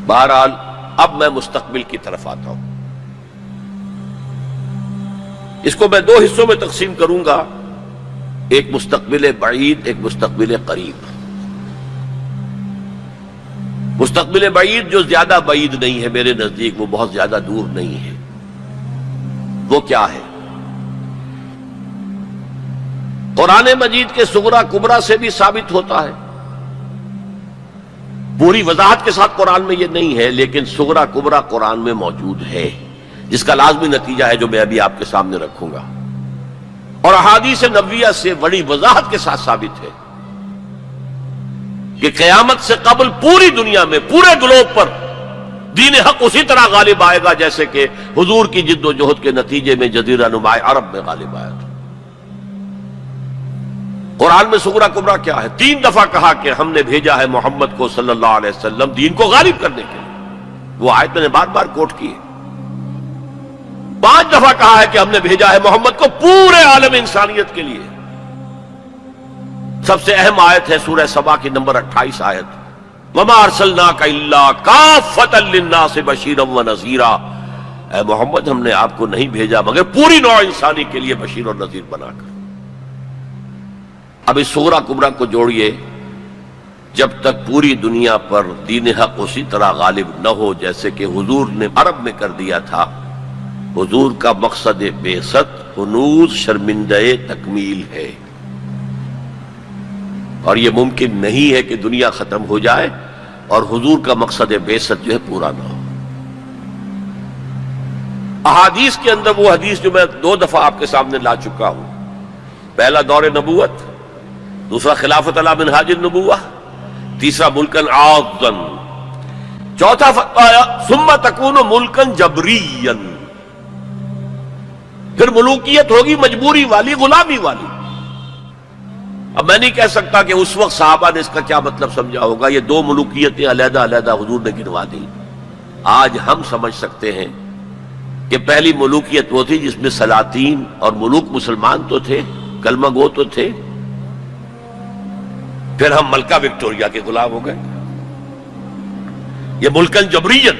بہرحال اب میں مستقبل کی طرف آتا ہوں. اس کو میں دو حصوں میں تقسیم کروں گا، ایک مستقبل بعید، ایک مستقبل قریب. مستقبل بعید جو زیادہ بعید نہیں ہے میرے نزدیک، وہ بہت زیادہ دور نہیں ہے. وہ کیا ہے؟ قرآن مجید کے صغرا کبرا سے بھی ثابت ہوتا ہے. پوری وضاحت کے ساتھ قرآن میں یہ نہیں ہے، لیکن صغرا کبرا قرآن میں موجود ہے، جس کا لازمی نتیجہ ہے جو میں ابھی آپ کے سامنے رکھوں گا. اور احادیث نبویہ سے بڑی وضاحت کے ساتھ ثابت ہے کہ قیامت سے قبل پوری دنیا میں، پورے گلوب پر دین حق اسی طرح غالب آئے گا جیسے کہ حضور کی جد و جہد کے نتیجے میں جزیرہ نما عرب میں غالب آیا تھا. قرآن میں صغرا کبرا کیا ہے؟ 3 دفعہ کہا کہ ہم نے بھیجا ہے محمد کو صلی اللہ علیہ وسلم دین کو غالب کرنے کے لیے. وہ آیت میں نے بار بار کوٹ کی ہے. 5 دفعہ کہا ہے کہ ہم نے بھیجا ہے محمد کو پورے عالم انسانیت کے لیے. سب سے اہم آیت ہے سورہ سبا کی نمبر 28 آیت، وَمَا أَرْسَلْنَاكَ إِلَّا كَافَّةً لِلنَّاسِ بَشِيرًا وَنَذِيرًا. اے محمد، ہم نے آپ کو نہیں بھیجا مگر پوری نوع انسانی کے لیے بشیر اور نذیر بنا کر. اب اس صغرا کبرا کو جوڑیے. جب تک پوری دنیا پر دین حق اسی طرح غالب نہ ہو جیسے کہ حضور نے عرب میں کر دیا تھا، حضور کا مقصد بعثت ہنوز شرمندہ تکمیل ہے. اور یہ ممکن نہیں ہے کہ دنیا ختم ہو جائے اور حضور کا مقصد بعثت جو ہے پورا نہ ہو. احادیث کے اندر وہ حدیث جو میں 2 دفعہ آپ کے سامنے لا چکا ہوں، پہلا دور نبوت، دوسرا خلافت علی منہاج النبوہ، تیسرا ملکن عاضن، چوتھا فرمایا ثم تکون ملکن جبریا، پھر ملوکیت ہوگی مجبوری والی، غلامی والی. اب میں نہیں کہہ سکتا کہ اس وقت صحابہ نے اس کا کیا مطلب سمجھا ہوگا. یہ 2 ملوکیتیں علیحدہ علیحدہ حضور نے گنوا دی. آج ہم سمجھ سکتے ہیں کہ پہلی ملوکیت وہ تھی جس میں سلاطین اور ملوک مسلمان تو تھے، کلمہ گو تو تھے، پھر ہم ملکہ وکٹوریہ کے غلام ہو گئے. یہ ملکن جبریت،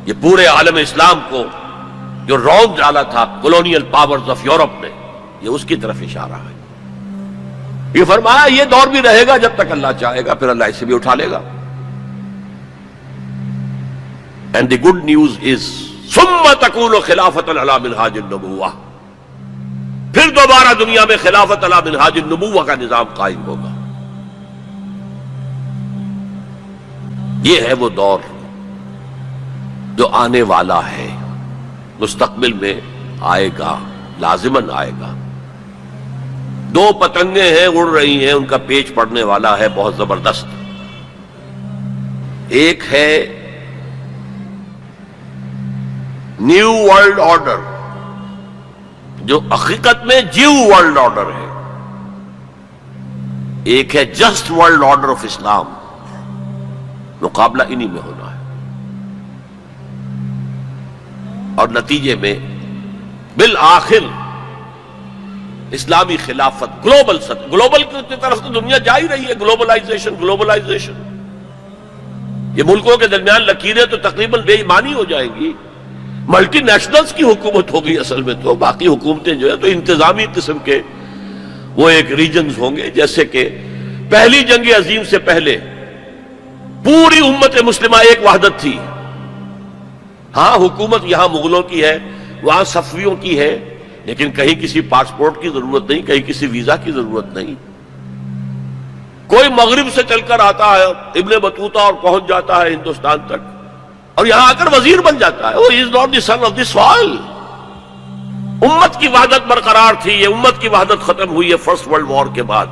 یہ پورے عالم اسلام کو جو رونق ڈالا تھا کولونیل پاورز آف یورپ نے، یہ اس کی طرف اشارہ ہے. یہ فرمایا یہ دور بھی رہے گا جب تک اللہ چاہے گا، پھر اللہ اسے بھی اٹھا لے گا. And the good news is ثم تکون خلافت علی منہاج النبوہ، پھر دوبارہ دنیا میں خلافت علی منہاج النبوہ کا نظام قائم ہوگا. یہ ہے وہ دور جو آنے والا ہے، مستقبل میں آئے گا، لازماً آئے گا. 2 پتنگیں ہیں اڑ رہی ہیں، ان کا پیچ پڑنے والا ہے بہت زبردست. ایک ہے نیو ورلڈ آرڈر جو حقیقت میں جیو ورلڈ آرڈر ہے، ایک ہے جسٹ ورلڈ آرڈر آف اسلام. مقابلہ انہی میں ہونا ہے. اور نتیجے میں بالآخر اسلامی خلافت گلوبل کی طرف تو دنیا جا ہی رہی ہے. گلوبلائزیشن. یہ ملکوں کے درمیان لکیریں تو تقریباً بے ایمانی ہو جائیں گی. ملٹی نیشنلز کی حکومت ہوگی اصل میں. تو باقی حکومتیں جو ہے تو انتظامی قسم کے وہ ایک ریجنز ہوں گے. جیسے کہ پہلی جنگ عظیم سے پہلے پوری امت مسلمہ ایک وحدت تھی. ہاں حکومت یہاں مغلوں کی ہے، وہاں صفویوں کی ہے، لیکن کہیں کسی پاسپورٹ کی ضرورت نہیں، کہیں کسی ویزا کی ضرورت نہیں. کوئی مغرب سے چل کر آتا ہے ابن بطوطہ اور پہنچ جاتا ہے ہندوستان تک اور یہاں آ کر وزیر بن جاتا ہے. He is not the son of the soil. امت کی وحدت برقرار تھی. یہ امت کی وحدت ختم ہوئی ہے فرسٹ ورلڈ وار کے بعد.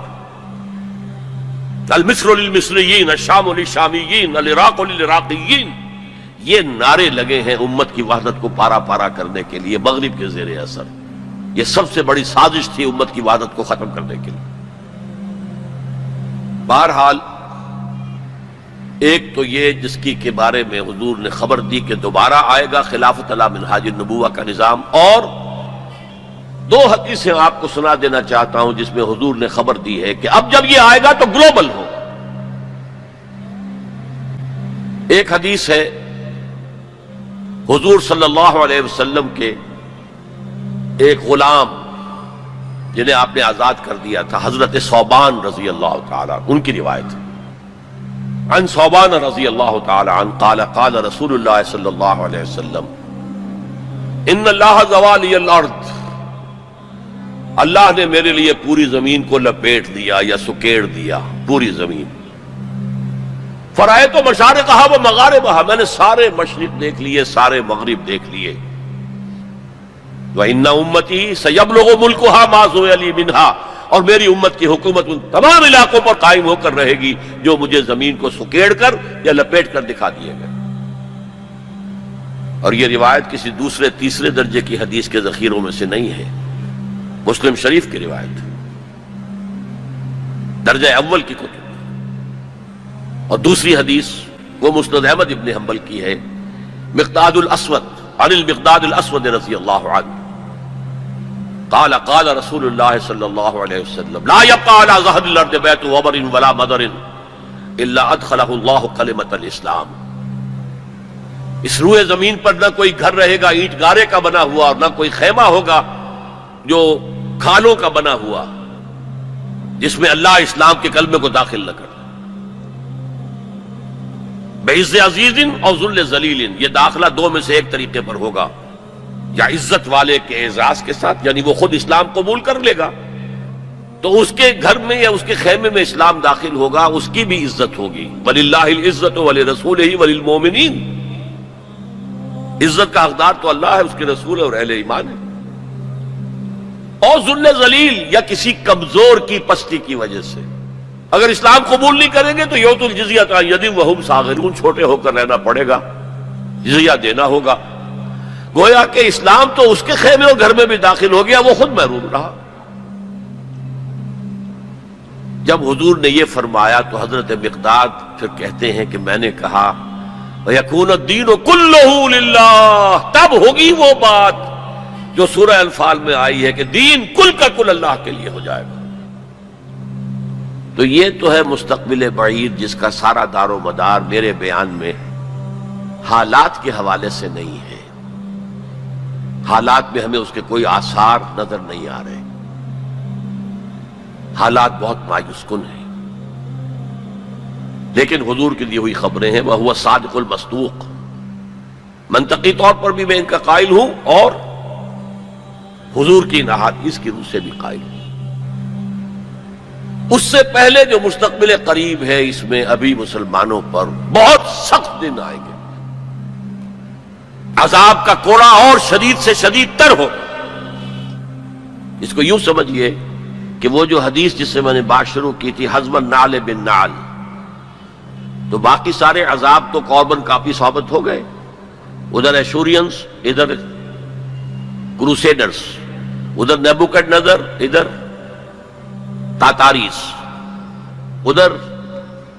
المصر للمصریین، الشام للشامیین، العراق للعراقیین، یہ نعرے لگے ہیں امت کی وحدت کو پارا پارا کرنے کے لیے مغرب کے زیر اثر. یہ سب سے بڑی سازش تھی امت کی وحدت کو ختم کرنے کے لیے. بہرحال ایک تو یہ جس کی کے بارے میں حضور نے خبر دی کہ دوبارہ آئے گا خلافت علی منہاج النبوہ کا نظام. اور 2 حدیثیں آپ کو سنا دینا چاہتا ہوں جس میں حضور نے خبر دی ہے کہ اب جب یہ آئے گا تو گلوبل ہوگا. ایک حدیث ہے حضور صلی اللہ علیہ وسلم کے ایک غلام جنہیں آپ نے آزاد کر دیا تھا، حضرت ثوبان رضی اللہ تعالی ان کی روایت ہے۔ عن ثوبان رضی اللہ تعالی عنہ قال قال رسول اللہ صلی اللہ علیہ وسلم ان اللہ زوالی الارض، اللہ نے میرے لیے پوری زمین کو لپیٹ دیا یا سکیڑ دیا، پوری زمین۔ فرائے تو مشارقہا و مغاربہا، میں نے سارے مشرق دیکھ لیے، سارے مغرب دیکھ لیے۔ وَإِنَّ أُمَّتِي سَيَبْلُغُ مُلْكُهَا مَا زُوِيَ لِي مِنْهَا، اور میری امت کی حکومت ان تمام علاقوں پر قائم ہو کر رہے گی جو مجھے زمین کو سکیڑ کر یا لپیٹ کر دکھا دیے گئے۔ اور یہ روایت کسی دوسرے تیسرے درجے کی حدیث کے ذخیروں میں سے نہیں ہے، مسلم شریف کی روایت ہے، درجہ اول کی کتب۔ اور دوسری حدیث وہ مسند احمد ابن حنبل کی ہے، مقداد الاسود عن المقداد الاسود رضی اللہ عنہ قال قال رسول اللہ صلی اللہ علیہ وسلم لا يبقى على ظهر الارض بيت وبر ولا مدر الا ادخله اللہ کلمۃ الاسلام، اس روئے زمین پر نہ کوئی گھر رہے گا اینٹ گارے کا بنا ہوا، اور نہ کوئی خیمہ ہوگا جو کھالوں کا بنا ہوا، جس میں اللہ اسلام کے کلمے کو داخل نہ کر۔ بعز عزیز اور ذل ذلیل، یہ داخلہ دو میں سے ایک طریقے پر ہوگا، یا عزت والے کے اعزاز کے ساتھ، یعنی وہ خود اسلام قبول کر لے گا تو اس کے گھر میں یا اس کے خیمے میں اسلام داخل ہوگا، اس کی بھی عزت ہوگی۔ وَلِلَّهِ الْعِزَّةُ وَلِرَسُولِهِ وَلِلْمُؤْمِنِينَ، عزت کا حقدار تو اللہ ہے، اس کے رسول ہے اور اہل ایمان ہے۔ اور ذل ذلیل، یا کسی کمزور کی پستی کی وجہ سے، اگر اسلام قبول نہیں کریں گے تو یؤتوا الجزیۃ عن یدٍ وہم صاغرون، چھوٹے ہو کر رہنا پڑے گا، جزیہ دینا ہوگا۔ گویا کہ اسلام تو اس کے خیمے اور گھر میں بھی داخل ہو گیا، وہ خود محروم رہا۔ جب حضور نے یہ فرمایا تو حضرت مقداد پھر کہتے ہیں کہ میں نے کہا وَيَكُونَ الدِّينُ كُلُّهُ لِلَّهِ، تب ہوگی وہ بات جو سورہ انفال میں آئی ہے کہ دین کل کا کل اللہ کے لیے ہو جائے گا۔ تو یہ تو ہے مستقبل بعید جس کا سارا دار و مدار میرے بیان میں حالات کے حوالے سے نہیں ہے۔ حالات میں ہمیں اس کے کوئی آثار نظر نہیں آ رہے، حالات بہت مایوس کن ہیں، لیکن حضور کی دی ہوئی خبریں ہیں، وَهُوَ الصَّادِقُ الْمَصْدُوقُ، منطقی طور پر بھی میں ان کا قائل ہوں اور حضور کی احادیث کی روح سے بھی قائل ہوں۔ اس سے پہلے جو مستقبل قریب ہے، اس میں ابھی مسلمانوں پر بہت سخت دن آئیں گے، عذاب کا کوڑا اور شدید سے شدید تر ہو۔ اس کو یوں سمجھیے کہ وہ جو حدیث جس سے میں نے بات شروع کی تھی، حزم النعل بالنعل، تو باقی سارے عذاب تو قربن کافی ثابت ہو گئے، ادھر ایشورینز، ادھر کروسیڈرز، ادھر نیبوکڈنیزر، ادھر تاتاریز، ادھر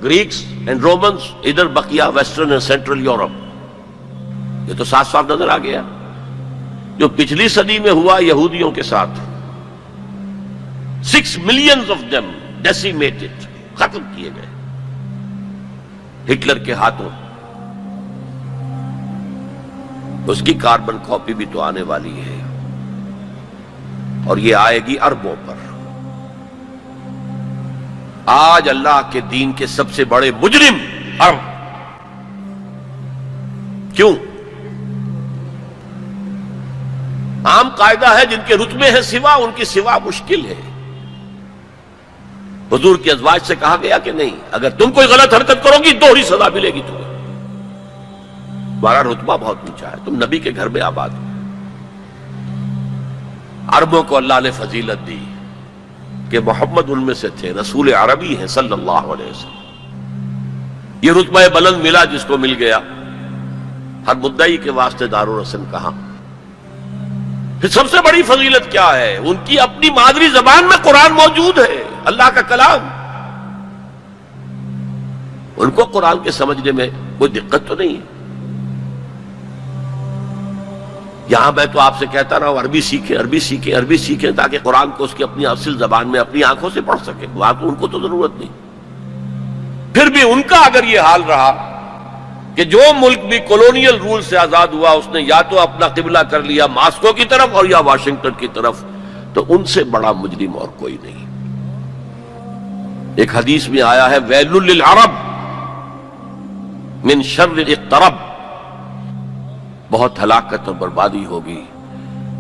گریکس اینڈ رومنز، ادھر بقیہ ویسٹرن اینڈ سینٹرل یورپ۔ یہ تو صاف صاف نظر آ گیا جو پچھلی صدی میں ہوا یہودیوں کے ساتھ، 6 millions of them decimated، ختم کیے گئے ہٹلر کے ہاتھوں۔ اس کی کاربن کاپی بھی تو آنے والی ہے، اور یہ آئے گی اربوں پر۔ آج اللہ کے دین کے سب سے بڑے مجرم عرب، کیوں؟ عام قاعدہ ہے جن کے رتبے ہیں سوا، ان کی سوا مشکل ہے۔ حضور کی ازواج سے کہا گیا کہ نہیں، اگر تم کوئی غلط حرکت کرو گی دوہری سزا ملے گی تمہیں، تمہارا رتبہ بہت اونچا ہے، تم نبی کے گھر میں آباد ہو۔ عربوں کو اللہ نے فضیلت دی کہ محمد ان میں سے تھے، رسول عربی ہیں صلی اللہ علیہ وسلم۔ یہ رتبہ بلند ملا جس کو مل گیا، ہر مدعی کے واسطے دار و رسن کہاں۔ پھر سب سے بڑی فضیلت کیا ہے؟ ان کی اپنی مادری زبان میں قرآن موجود ہے، اللہ کا کلام۔ ان کو قرآن کے سمجھنے میں کوئی دقت تو نہیں ہے۔ یہاں میں تو آپ سے کہتا رہا ہوں عربی سیکھیں، عربی سیکھیں، عربی سیکھیں، تاکہ قرآن کو اس کی اپنی اصل زبان میں اپنی آنکھوں سے پڑھ سکیں۔ وہاں تو ان کو تو ضرورت نہیں۔ پھر بھی ان کا اگر یہ حال رہا کہ جو ملک بھی کولونیل رول سے آزاد ہوا اس نے یا تو اپنا قبلہ کر لیا ماسکو کی طرف اور یا واشنگٹن کی طرف، تو ان سے بڑا مجرم اور کوئی نہیں۔ ایک حدیث میں آیا ہے ویل للعرب من شر اقترب، بہت ہلاکت اور بربادی ہوگی۔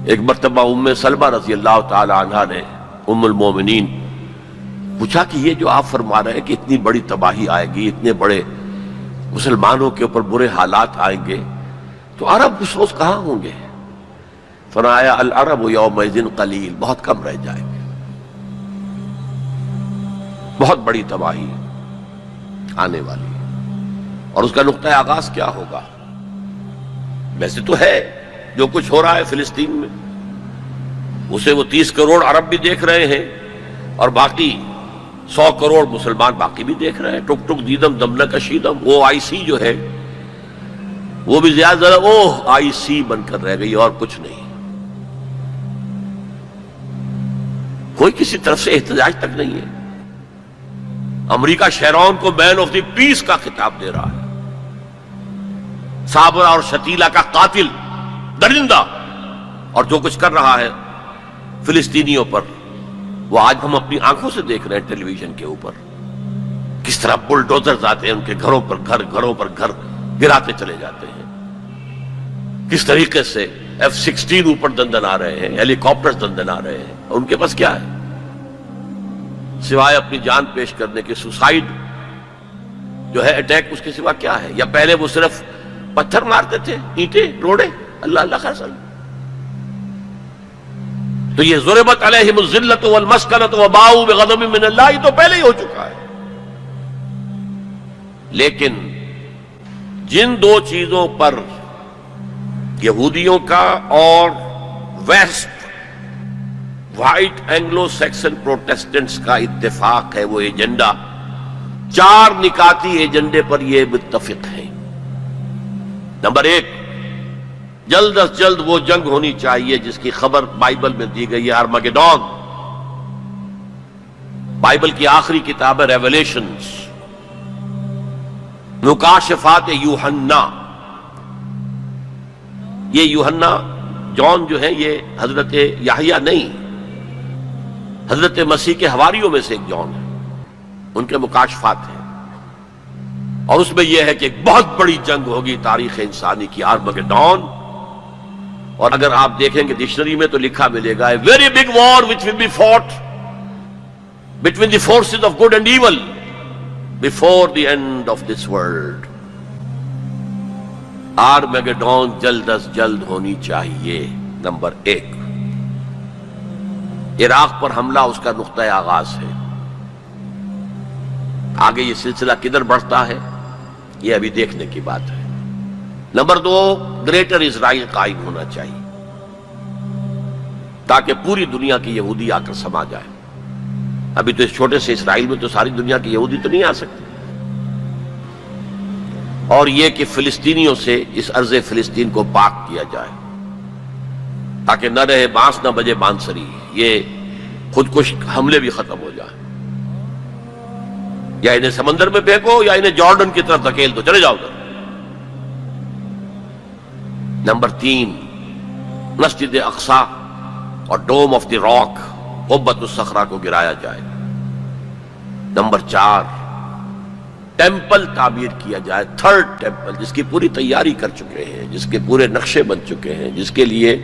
ایک مرتبہ ام سلمہ رضی اللہ تعالی عنہا نے ام المومنین پوچھا کہ یہ جو آپ فرما رہے ہیں کہ اتنی بڑی تباہی آئے گی، اتنے بڑے مسلمانوں کے اوپر برے حالات آئیں گے، تو عرب اس روز کہاں ہوں گے؟ فرمایا العرب یومئذ قلیل، بہت کم رہ جائیں گے، بہت بڑی تباہی آنے والی۔ اور اس کا نقطہ آغاز کیا ہوگا؟ ویسے تو ہے جو کچھ ہو رہا ہے فلسطین میں، اسے وہ 30 کروڑ عرب بھی دیکھ رہے ہیں اور باقی 100 کروڑ مسلمان باقی بھی دیکھ رہے ہیں۔ ٹک ٹک دیدم دم نکشیدم، وہ آئی سی جو ہے وہ بھی زیادہ آئی سی بن کر رہ گئی اور کچھ نہیں۔ کوئی کسی طرف سے احتجاج تک نہیں ہے۔ امریکہ شیرون کو مین آف دی پیس کا خطاب دے رہا ہے، صابرہ اور شتیلہ کا قاتل، درندہ، اور جو کچھ کر رہا ہے فلسطینیوں پر وہ آج ہم اپنی آنکھوں سے دیکھ رہے ہیں ٹیلی ویژن کے اوپر، کس طرح بلڈوزرز آتے ہیں ان کے گھروں پر گھر گراتے چلے جاتے ہیں، کس طریقے سے F-16 اوپر دندن آ رہے ہیں، ہیلی کاپٹر دندن آ رہے ہیں، اور ان کے پاس کیا ہے سوائے اپنی جان پیش کرنے کے؟ سوسائیڈ جو ہے اٹیک، اس کے سوا کیا ہے؟ یا پہلے وہ صرف پتھر مارتے تھے، اینٹیں روڑے، اللہ اللہ خیر۔ تو یہ ضربت علیہم الذلۃ والمسکنۃ وباؤوا بغضب من اللہ تو پہلے ہی ہو چکا ہے۔ لیکن جن دو چیزوں پر یہودیوں کا اور west white Anglo Saxon Protestants کا اتفاق ہے، وہ ایجنڈا، 4 نکاتی ایجنڈے پر یہ متفق ہیں۔ نمبر 1، جلد از جلد وہ جنگ ہونی چاہیے جس کی خبر بائبل میں دی گئی ہے، ارمگیڈون، بائبل کی آخری کتاب ہے ریویلیشنز، مکاشفات یوحنا۔ یہ یوحنا جان جو ہے یہ حضرت یحییٰ نہیں، حضرت مسیح کے حواریوں میں سے ایک جان ہے، ان کے مکاشفات ہیں، اور اس میں یہ ہے کہ ایک بہت بڑی جنگ ہوگی تاریخ انسانی کی، ارمگیڈون۔ اور اگر آپ دیکھیں گے ڈکشنری میں تو لکھا ملے گا very big war which will be fought between the forces of good and evil before the end of this world۔ ارمگیڈون جلد از جلد ہونی چاہیے۔ نمبر 1، عراق پر حملہ اس کا نقطۂ آغاز ہے۔ آگے یہ سلسلہ کدھر بڑھتا ہے یہ ابھی دیکھنے کی بات ہے۔ نمبر 2، گریٹر اسرائیل قائم ہونا چاہیے تاکہ پوری دنیا کی یہودی آ کر سما جائے۔ ابھی تو اس چھوٹے سے اسرائیل میں تو ساری دنیا کی یہودی تو نہیں آ سکتی۔ اور یہ کہ فلسطینیوں سے اس ارض فلسطین کو پاک کیا جائے تاکہ نہ رہے بانس نہ بجے بانسری، یہ خودکش حملے بھی ختم ہو جائیں، یا انہیں سمندر میں پھینکو یا انہیں جارڈن کی طرف دھکیل دو، چلے جاؤ ادھر۔ نمبر 3، مسجد اقصی اور ڈوم آف دی راک، قبۃ الصخرہ کو گرایا جائے۔ نمبر 4، ٹیمپل تعمیر کیا جائے، 3rd ٹیمپل، جس کی پوری تیاری کر چکے ہیں، جس کے پورے نقشے بن چکے ہیں، جس کے لیے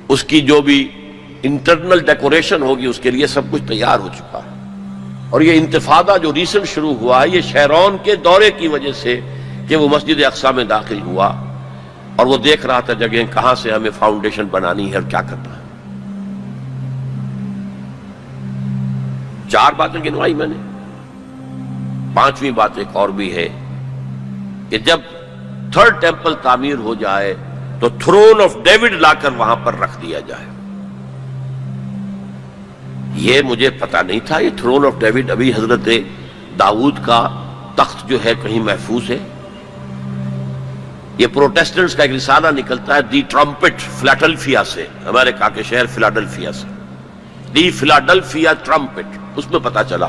اس کی جو بھی انٹرنل ڈیکوریشن ہوگی اس کے لیے سب کچھ تیار ہو چکا ہے۔ اور یہ انتفاضہ جو ریسنٹ شروع ہوا ہے یہ شیرون کے دورے کی وجہ سے کہ وہ مسجد اقصی میں داخل ہوا اور وہ دیکھ رہا تھا جگہیں کہاں سے ہمیں فاؤنڈیشن بنانی ہے اور کیا کرنا ہے۔ 4 باتیں گنوائی میں نے، 5ویں بات ایک اور بھی ہے کہ جب 3rd ٹیمپل تعمیر ہو جائے تو تھرون آف ڈیوڈ لا کر وہاں پر رکھ دیا جائے۔ یہ مجھے پتا نہیں تھا، یہ تھرون آف ڈیوڈ ابھی حضرت داؤد کا تخت جو ہے کہیں محفوظ ہے۔ یہ پروٹیسٹنٹس کا ایک رسالہ نکلتا ہے دی ٹرمپٹ، فلاڈلفیا سے، امریکہ کے شہر فلاڈلفیا سے، دی فلاڈلفیا ٹرمپٹ۔ اس میں پتا چلا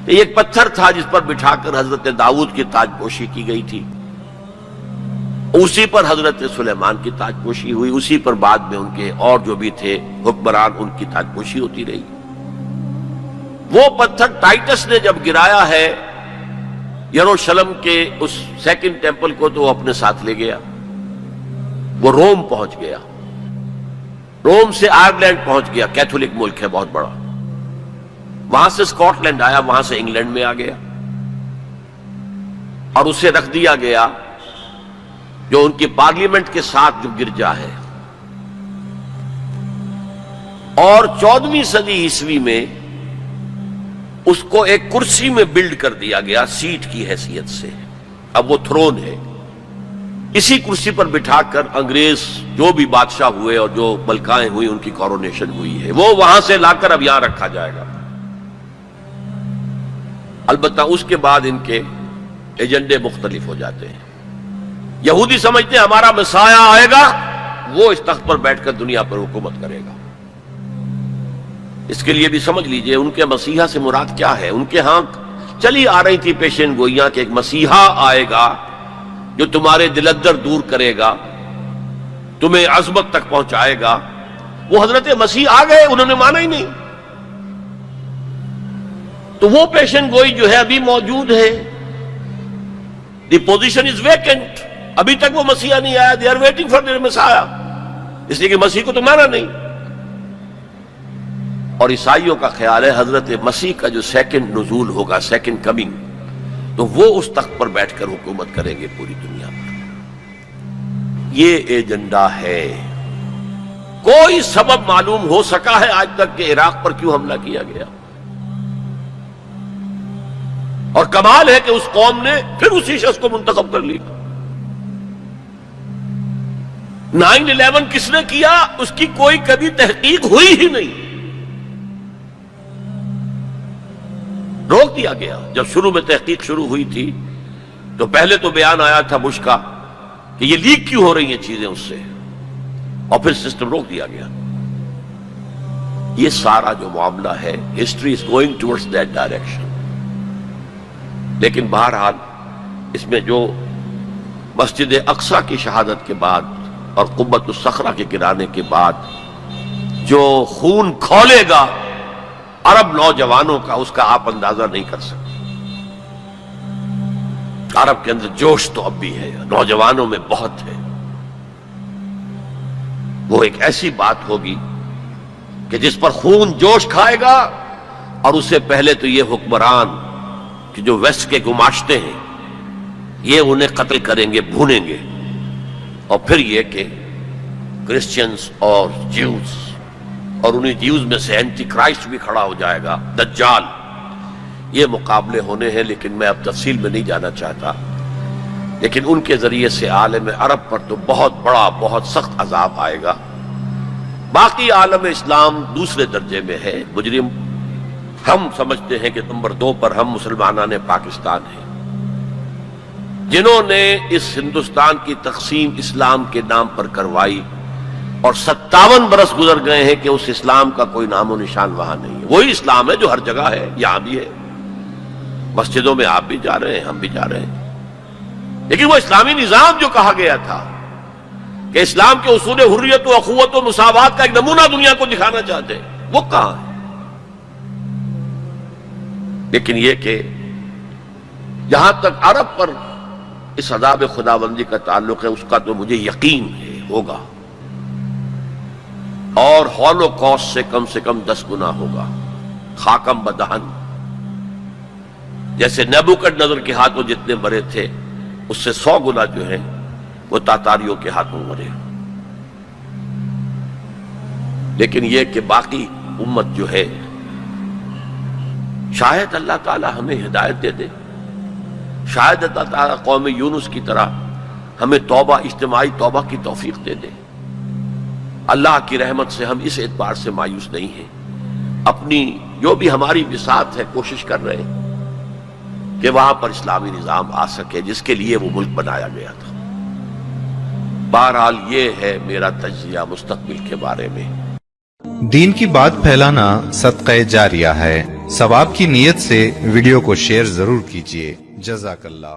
کہ یہ ایک پتھر تھا جس پر بٹھا کر حضرت داؤد کی تاج پوشی کی گئی تھی، اسی پر حضرت سلیمان کی تاجپوشی ہوئی، اسی پر بعد میں ان کے اور جو بھی تھے حکمران ان کی تاجپوشی ہوتی رہی۔ وہ پتھر ٹائٹس نے جب گرایا ہے یروشلم کے اس سیکنڈ ٹیمپل کو تو وہ اپنے ساتھ لے گیا، وہ روم پہنچ گیا، روم سے آئرلینڈ پہنچ گیا، کیتھولک ملک ہے بہت بڑا، وہاں سے اسکاٹ لینڈ آیا، وہاں سے انگلینڈ میں آ گیا اور اسے رکھ دیا گیا جو ان کی پارلیمنٹ کے ساتھ جو گرجا ہے۔ اور 14ویں صدی عیسوی میں اس کو ایک کرسی میں بلڈ کر دیا گیا سیٹ کی حیثیت سے، اب وہ تھرون ہے، اسی کرسی پر بٹھا کر انگریز جو بھی بادشاہ ہوئے اور جو ملکائیں ہوئی ان کی کورونیشن ہوئی ہے، وہ وہاں سے لا کر اب یہاں رکھا جائے گا۔ البتہ اس کے بعد ان کے ایجنڈے مختلف ہو جاتے ہیں۔ یہودی سمجھتے ہیں ہمارا مسیح آئے گا، وہ اس تخت پر بیٹھ کر دنیا پر حکومت کرے گا۔ اس کے لیے بھی سمجھ لیجئے ان کے مسیحا سے مراد کیا ہے۔ ان کے ہاں چلی آ رہی تھی پیشین گوئیاں کہ ایک مسیحا آئے گا جو تمہارے دلدر دور کرے گا، تمہیں عظمت تک پہنچائے گا۔ وہ حضرت مسیح آ گئے، انہوں نے مانا ہی نہیں، تو وہ پیشین گوئی جو ہے ابھی موجود ہے۔ دی پوزیشن از ویکنٹ، ابھی تک وہ مسیحا نہیں آیا، they are waiting for their مسیحا، اس لیے کہ مسیح کو تو مانا نہیں۔ اور عیسائیوں کا خیال ہے حضرت مسیح کا جو سیکنڈ نزول ہوگا، سیکنڈ کمنگ، تو وہ اس تخت پر بیٹھ کر حکومت کریں گے پوری دنیا پر۔ یہ ایجنڈا ہے۔ کوئی سبب معلوم ہو سکا ہے آج تک کہ عراق پر کیوں حملہ کیا گیا؟ اور کمال ہے کہ اس قوم نے پھر اسی شخص کو منتخب کر لیا۔ 9/11 کس نے کیا اس کی کوئی کبھی تحقیق ہوئی ہی نہیں، روک دیا گیا۔ جب شروع میں تحقیق شروع ہوئی تھی تو پہلے تو بیان آیا تھا بش کا کہ یہ لیک کیوں ہو رہی ہیں چیزیں اس سے، اور پھر سسٹم روک دیا گیا۔ یہ سارا جو معاملہ ہے، history is going towards that direction. لیکن بہرحال اس میں جو مسجد اقصی کی شہادت کے بعد اور قبۃ الصخرہ کے گرانے کے بعد جو خون کھولے گا عرب نوجوانوں کا، اس کا آپ اندازہ نہیں کر سکتے۔ عرب کے اندر جوش تو اب بھی ہے، نوجوانوں میں بہت ہے۔ وہ ایک ایسی بات ہوگی کہ جس پر خون جوش کھائے گا، اور اس سے پہلے تو یہ حکمران کہ جو ویسٹ کے گماشتے ہیں یہ انہیں قتل کریں گے، بھونیں گے، اور پھر یہ کہ کرسچنز اور جیوز، اور انہیں جیوز میں سے اینٹی کرائسٹ بھی کھڑا ہو جائے گا، دجال۔ یہ مقابلے ہونے ہیں، لیکن میں اب تفصیل میں نہیں جانا چاہتا۔ لیکن ان کے ذریعے سے عالم عرب پر تو بہت بڑا، بہت سخت عذاب آئے گا۔ باقی عالم اسلام دوسرے درجے میں ہے، مجرم۔ ہم سمجھتے ہیں کہ نمبر 2 پر ہم مسلمانان پاکستان ہیں، جنہوں نے اس ہندوستان کی تقسیم اسلام کے نام پر کروائی، اور 57 برس گزر گئے ہیں کہ اس اسلام کا کوئی نام و نشان وہاں نہیں ہے۔ وہی اسلام ہے جو ہر جگہ ہے، یہاں بھی ہے، مسجدوں میں آپ بھی جا رہے ہیں، ہم بھی جا رہے ہیں۔ لیکن وہ اسلامی نظام جو کہا گیا تھا کہ اسلام کے اصول حریت و اخوت و مساوات کا ایک نمونہ دنیا کو دکھانا چاہتے ہیں، وہ کہاں ہے؟ لیکن یہ کہ جہاں تک عرب پر اس عذاب خداوندی کا تعلق ہے، اس کا تو مجھے یقین ہے ہوگا، اور ہولوکاسٹ سے کم 10 گنا ہوگا، خاکم بدہن۔ جیسے نیبوکڈنیزر کے ہاتھوں جتنے مرے تھے، اس سے 100 گنا جو ہے وہ تاتاریوں کے ہاتھوں مرے۔ لیکن یہ کہ باقی امت جو ہے، شاید اللہ تعالی ہمیں ہدایت دے دے، شاید اللہ تعالی قوم یونس کی طرح ہمیں توبہ، اجتماعی توبہ کی توفیق دے دے۔ اللہ کی رحمت سے ہم اس اعتبار سے مایوس نہیں ہیں، اپنی جو بھی ہماری بساط ہے کوشش کر رہے ہیں کہ وہاں پر اسلامی نظام آ سکے جس کے لیے وہ ملک بنایا گیا تھا۔ بہرحال یہ ہے میرا تجزیہ مستقبل کے بارے میں۔ دین کی بات پھیلانا صدقہ جاریہ ہے، ثواب کی نیت سے ویڈیو کو شیئر ضرور کیجیے۔ جزاک اللہ۔